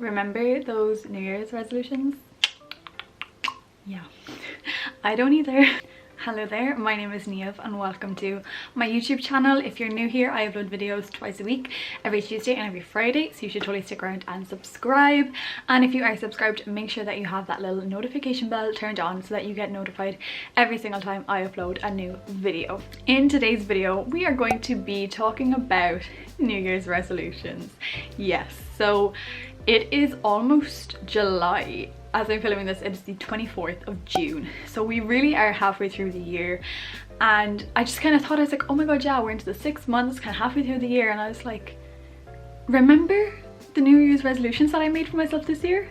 Remember those New Year's resolutions? Yeah, I don't either. Hello there, my name is Niamh and welcome to my YouTube channel. If you're new here, I upload videos twice a week, every Tuesday and every Friday, so you should totally stick around and subscribe. And if you are subscribed, make sure that you have that little notification bell turned on so that you get notified every single time I upload a new video. In today's video, we are going to be talking about New Year's resolutions. Yes, so it is almost July. As I'm filming this, it's the 24th of June. So we really are halfway through the year. And I just kind of thought, I was like, oh my god, yeah, we're into the 6 months, kind of halfway through the year. And I was like, remember the New Year's resolutions that I made for myself this year?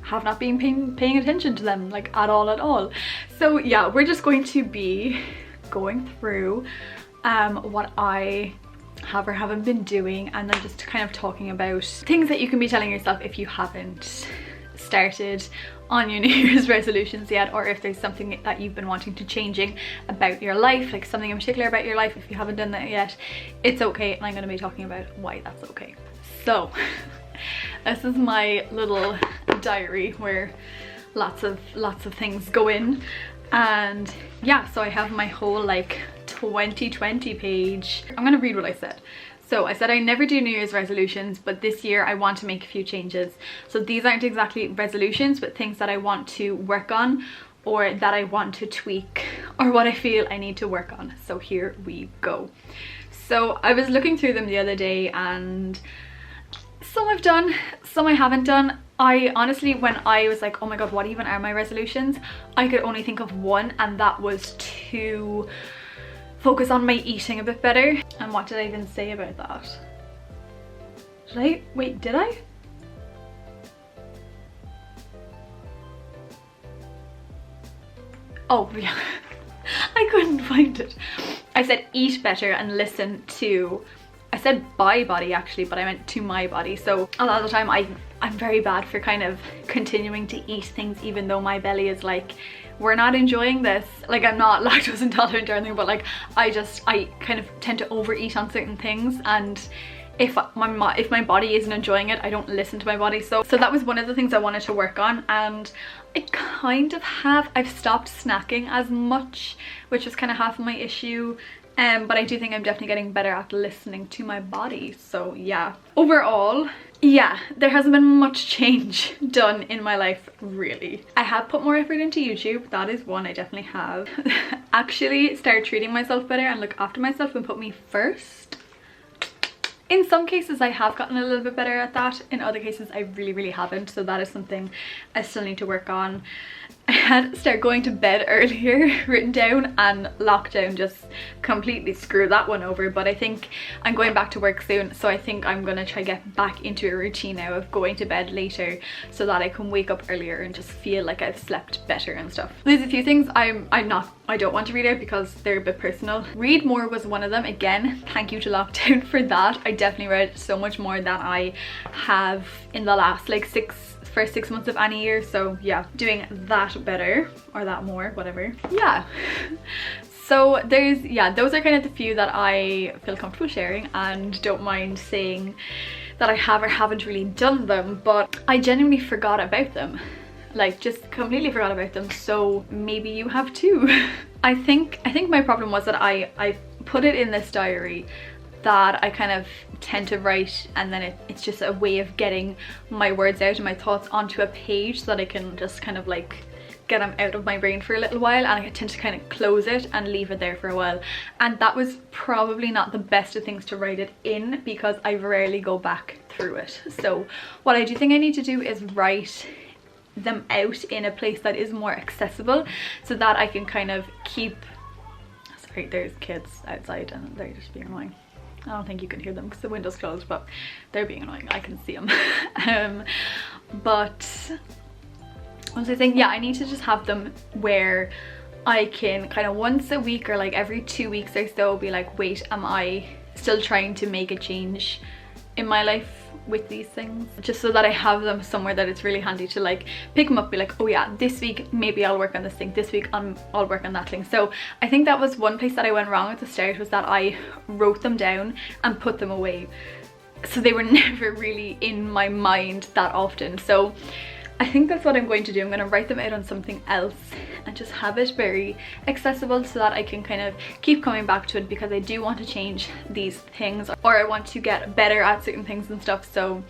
Have not been paying attention to them, like at all. So yeah, we're just going to be going through what I have or haven't been doing, and then just kind of talking about things that you can be telling yourself if you haven't started on your New Year's resolutions yet, or if there's something that you've been wanting to changing about your life, like something in particular about your life. If you haven't done that yet, it's okay, and I'm going to be talking about why that's okay. So this is my little diary where lots of things go in. And yeah, so I have my whole like 2020 page. I'm gonna read what I said. So I said I never do New Year's resolutions, but this year I want to make a few changes. So these aren't exactly resolutions, but things that I want to work on, or that I want to tweak, or what I feel I need to work on. So here we go. So I was looking through them the other day, and some I've done, some I haven't done. I honestly, when I was like, oh my god, what even are my resolutions, I could only think of one, and that was to focus on my eating a bit better. And what did I even say about that? Did I? Oh yeah, I couldn't find it. I said eat better and listen to, I said by body actually, but I meant to my body. So a lot of the time I'm very bad for kind of continuing to eat things even though my belly is like, we're not enjoying this. Like, I'm not lactose intolerant or anything, but like I kind of tend to overeat on certain things, and if my body isn't enjoying it, I don't listen to my body. So that was one of the things I wanted to work on, and I kind of have. I've stopped snacking as much, which is kind of half of my issue. But I do think I'm definitely getting better at listening to my body. So yeah, overall, yeah, there hasn't been much change done in my life, really. I have put more effort into YouTube. That is one I definitely have. Actually start treating myself better and look after myself and put me first. In some cases I have gotten a little bit better at that. In other cases I really haven't. So that is something I still need to work on. I had to start going to bed earlier written down, and lockdown just completely screwed that one over. But I think I'm going back to work soon, so I think I'm gonna try get back into a routine now of going to bed later so that I can wake up earlier and just feel like I've slept better and stuff. There's a few things I don't want to read out because they're a bit personal. Read more was one of them. Again, thank you to lockdown for that. I definitely read so much more than I have in the last like first 6 months of any year. So yeah, doing that better, or that more, whatever. Yeah. So those are kind of the few that I feel comfortable sharing and don't mind saying that I have or haven't really done them, but I genuinely forgot about them. Like, just completely forgot about them. So maybe you have too. I think my problem was that I put it in this diary that I kind of tend to write, and then it's just a way of getting my words out and my thoughts onto a page so that I can just kind of like get them out of my brain for a little while, and I tend to kind of close it and leave it there for a while. And that was probably not the best of things to write it in, because I rarely go back through it. So what I do think I need to do is write them out in a place that is more accessible, so that I can kind of keep, sorry, there's kids outside and they're just being annoying. I don't think you can hear them because the window's closed, but they're being annoying. I can see them. But what was I saying? Yeah, I need to just have them where I can kind of once a week or like every 2 weeks or so be like, wait, am I still trying to make a change in my life with these things? Just so that I have them somewhere that it's really handy to like pick them up, be like, oh yeah, this week maybe I'll work on this thing, this week I'll work on that thing. So I think that was one place that I went wrong at the start, was that I wrote them down and put them away. so they were never really in my mind that often. So I think that's what I'm going to do. I'm going to write them out on something else and just have it very accessible so that I can kind of keep coming back to it, because I do want to change these things, or I want to get better at certain things and stuff. So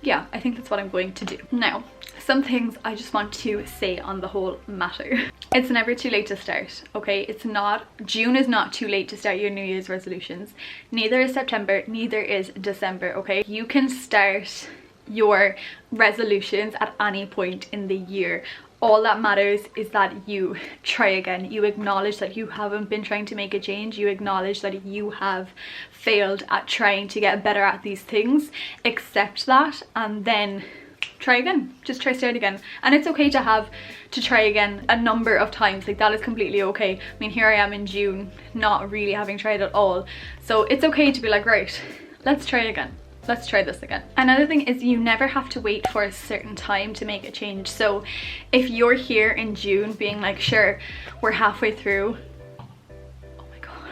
yeah, I think that's what I'm going to do. Now, some things I just want to say on the whole matter. It's never too late to start, okay? It's not, June is not too late to start your New Year's resolutions. Neither is September, neither is December, okay? You can start your resolutions at any point in the year. All that matters is that you try again. You acknowledge that you haven't been trying to make a change. You acknowledge that you have failed at trying to get better at these things. Accept that and then try again. Just start again. And it's okay to have to try again a number of times. Like, that is completely okay. I mean, here I am in June not really having tried at all, so it's okay to be like, right, let's try again. Let's try this again. Another thing is, you never have to wait for a certain time to make a change. So if you're here in June being like, sure, we're halfway through. Oh my god,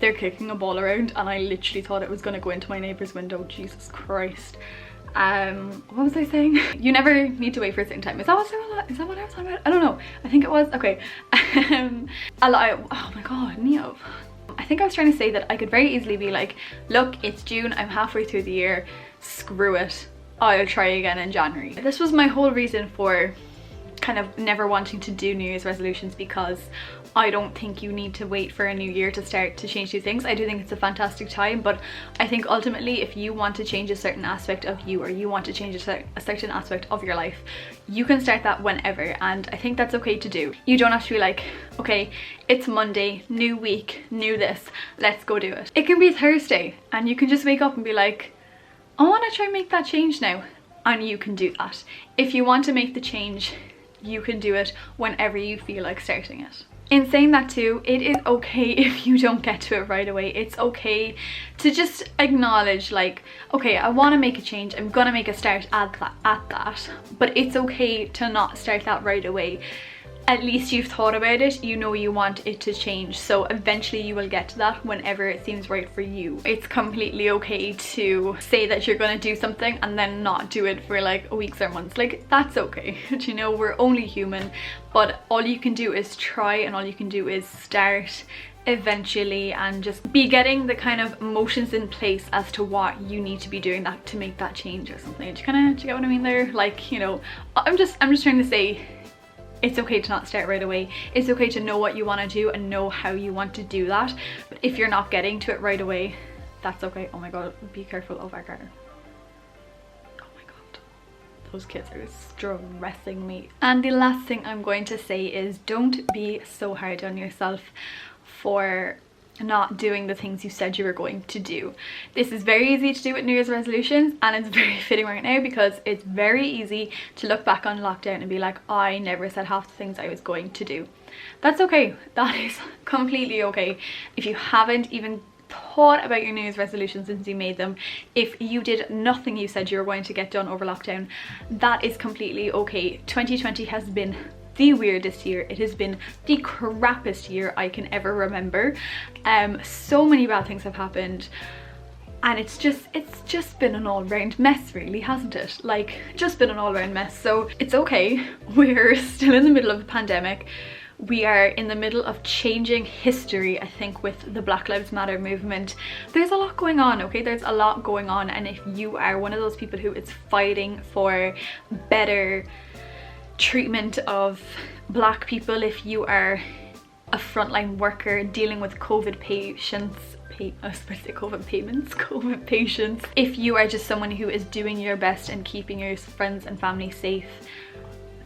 they're kicking a ball around and I literally thought it was going to go into my neighbor's window. Jesus Christ. What was I saying? You never need to wait for a certain time. Is that what I was talking about? I don't know. I think it was. Okay. Oh my god, Niamh. I think I was trying to say that I could very easily be like, look, it's June, I'm halfway through the year, screw it, I'll try again in January. This was my whole reason for kind of never wanting to do New Year's resolutions, because I don't think you need to wait for a new year to start to change these things. I do think it's a fantastic time, but I think ultimately if you want to change a certain aspect of you, or you want to change a certain aspect of your life, you can start that whenever, and I think that's okay to do. You don't have to be like, okay, it's Monday, new week, new this, let's go do it. It can be Thursday and you can just wake up and be like, I want to try and make that change now, and you can do that. If you want to make the change, you can do it whenever you feel like starting it. In saying that too, it is okay if you don't get to it right away. It's okay to just acknowledge, like, okay, I want to make a change, I'm gonna make a start at that, but it's okay to not start that right away. At least you've thought about it, you know you want it to change, so eventually you will get to that whenever it seems right for you. It's completely okay to say that you're going to do something and then not do it for like weeks or months. Like, that's okay. You know, we're only human, but all you can do is try, and all you can do is start eventually, and just be getting the kind of motions in place as to what you need to be doing that to make that change or something. Do you get what I mean there? Like, you know, I'm just trying to say, it's okay to not start right away. It's okay to know what you want to do and know how you want to do that. But if you're not getting to it right away, that's okay. Oh my god, be careful of our car. Oh my god, those kids are stressing me. And the last thing I'm going to say is, don't be so hard on yourself for not doing the things you said you were going to do. This is very easy to do with New Year's resolutions, and it's very fitting right now because it's very easy to look back on lockdown and be like, I never said half the things I was going to do. That's okay. That is completely okay. If you haven't even thought about your New Year's resolutions since you made them, if you did nothing you said you were going to get done over lockdown, that is completely okay. 2020 has been the weirdest year. It has been the crappiest year I can ever remember. So many bad things have happened, and it's just been an all-round mess, really, hasn't it? Like, just been an all-round mess. So it's okay. We're still in the middle of the pandemic. We are in the middle of changing history, I think, with the Black Lives Matter movement. There's a lot going on, okay? There's a lot going on, and if you are one of those people who is fighting for better treatment of black people, if you are a frontline worker dealing with COVID patients, COVID patients, if you are just someone who is doing your best and keeping your friends and family safe,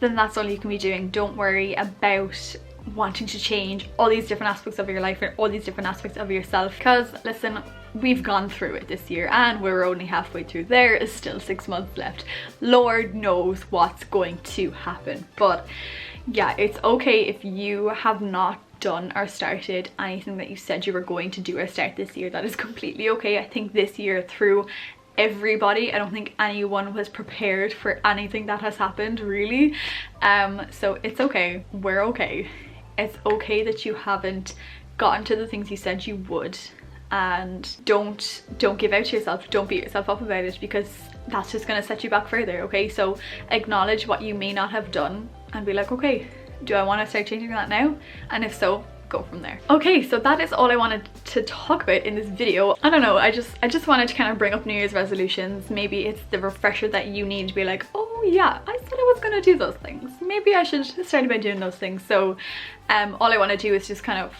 then that's all you can be doing. Don't worry about wanting to change all these different aspects of your life or all these different aspects of yourself, because listen, we've gone through it this year and we're only halfway through. There is still 6 months left. Lord knows what's going to happen. But yeah, it's okay if you have not done or started anything that you said you were going to do or start this year. That is completely okay. I think this year through everybody, I don't think anyone was prepared for anything that has happened, really. So it's okay. We're okay. It's okay that you haven't gotten to the things you said you would, and don't give out to yourself. Don't beat yourself up about it, because that's just going to set you back further. Okay, so acknowledge what you may not have done and be like, okay, do I want to start changing that now? And if so, go from there. Okay, so that is all I wanted to talk about in this video. I don't know, I just wanted to kind of bring up New Year's resolutions. Maybe it's the refresher that you need to be like, oh yeah, I said I was gonna do those things. Maybe I should start about doing those things. So all I want to do is just kind of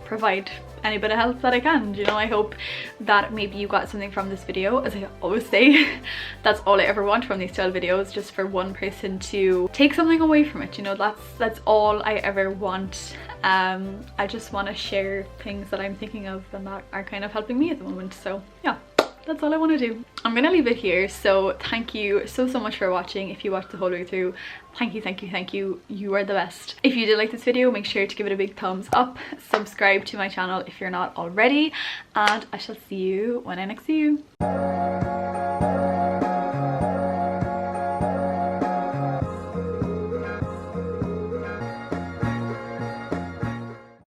provide any bit of help that I can, you know. I hope that maybe you got something from this video. As I always say, that's all I ever want from these style videos, just for one person to take something away from it, you know. That's all I ever want. I just want to share things that I'm thinking of and that are kind of helping me at the moment. So yeah, that's all I want to do. I'm gonna leave it here. So thank you so much for watching. If you watched the whole way through, thank you. You are the best. If you did like this video, make sure to give it a big thumbs up, subscribe to my channel if you're not already, and I shall see you when I next see you.